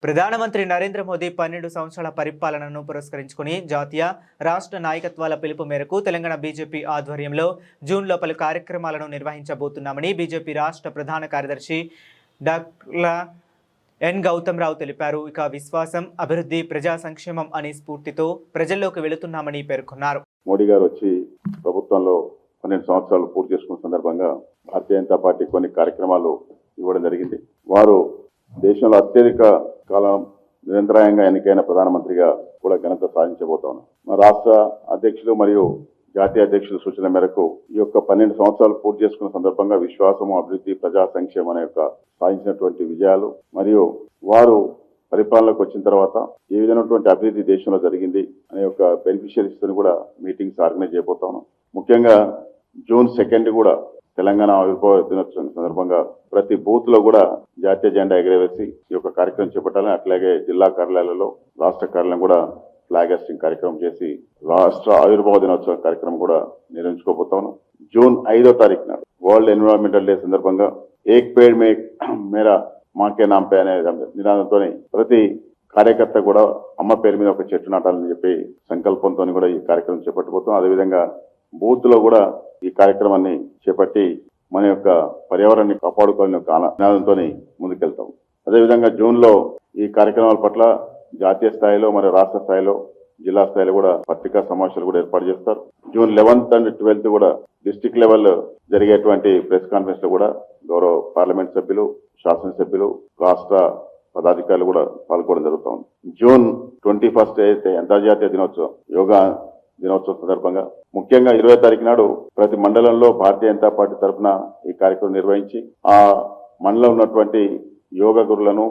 ప్రధానమంత్రి నరేంద్ర మోదీ 12 సంవత్సరాల పరిపాలనను పురస్కరించుకుని జాతీయ రాష్ట్ర నాయకత్వాల పిలుపు మేరకు తెలంగాణ బీజేపీ ఆధ్వర్యంలో జూన్లో పలు కార్యక్రమాలను నిర్వహించబోతున్నామని బీజేపీ రాష్ట్ర ప్రధాన కార్యదర్శి డాక్టర్ ఎన్ గౌతమ్ రావు తెలిపారు. ఇక విశ్వాసం, అభివృద్ధి, ప్రజా సంక్షేమం అనే స్ఫూర్తితో ప్రజల్లోకి వెళుతున్నామని పేర్కొన్నారు. మోడీ గారు వచ్చి ప్రభుత్వంలో 12 సంవత్సరాలు పూర్తి చేసుకున్న సందర్భంగా భారతీయ జనతా పార్టీ కొన్ని కార్యక్రమాలు ఇవ్వడం జరిగింది. వారు దేశంలో అత్యధిక కాలం నిరంతరాయంగా ఎన్నికైన ప్రధానమంత్రిగా కూడా ఘనత సాధించబోతున్నాం. మా రాష్ట్ర అధ్యక్షులు మరియు జాతీయ అధ్యక్షుల సూచన మేరకు ఈ యొక్క 12 సంవత్సరాలు పూర్తి చేసుకున్న సందర్భంగా విశ్వాసము, అభివృద్ధి, ప్రజా సంక్షేమం అనే యొక్క సాధించినటువంటి విజయాలు మరియు వారు పరిపాలనలోకి వచ్చిన తర్వాత ఏ విధమైనటువంటి అభివృద్ధి దేశంలో జరిగింది అనే యొక్క బెనిఫిషియరీస్ తో కూడా మీటింగ్స్ ఆర్గనైజ్ చేయబోతాను. ముఖ్యంగా జూన్ 2 కూడా తెలంగాణ ఆవిర్భావ దినోత్సవం సందర్భంగా ప్రతి బూత్ లో కూడా జాతీయ జెండా ఎగరవేసి ఈ యొక్క కార్యక్రమం చేపట్టాలని, అట్లాగే జిల్లా కార్యాలయాలలో రాష్ట్ర కార్యాలయం కూడా ఫ్లాగ్ హాస్టింగ్ కార్యక్రమం చేసి రాష్ట్ర ఆవిర్భావ దినోత్సవ కార్యక్రమం కూడా నిర్వహించుకోబోతాను. జూన్ 5వ తారీఖు నాడు వరల్డ్ ఎన్విరాన్మెంటల్ డే సందర్భంగా ఏక్ పేడ్ మేరా మాకే నాంపే అనే నినాదంతో ప్రతి కార్యకర్త కూడా అమ్మ పేరు మీద ఒక చెట్టు నాటాలని చెప్పి సంకల్పంతో కూడా ఈ కార్యక్రమం చేపట్టబోతాం. అదేవిధంగా బూత్ లో కూడా ఈ కార్యక్రమాన్ని చేపట్టి మన యొక్క పర్యావరణాన్ని కాపాడుకోవాలని ఒక నినాదంతో ముందుకెళ్తాం. అదేవిధంగా జూన్ లో ఈ కార్యక్రమాల పట్ల జాతీయ స్థాయిలో మరియు రాష్ట్ర స్థాయిలో జిల్లా స్థాయిలో కూడా పత్రికా సమావేశాలు కూడా ఏర్పాటు చేస్తారు. జూన్ 11th and 12th కూడా డిస్ట్రిక్ట్ లెవెల్ జరిగేటువంటి ప్రెస్ కాన్ఫరెన్స్ లో కూడా గౌరవ పార్లమెంట్ సభ్యులు, శాసనసభ్యులు, రాష్ట్ర పదాధికారులు కూడా పాల్గొనడం జరుగుతుంది. జూన్ 21st అయితే అంతర్జాతీయ దినోత్సవం, యోగా దినోత్సవం సందర్భంగా ముఖ్యంగా 20వ తారీఖు నాడు ప్రతి మండలంలో భారతీయ జనతా పార్టీ తరఫున ఈ కార్యక్రమం నిర్వహించి ఆ మండలంలో ఉన్నటువంటి యోగా గురులను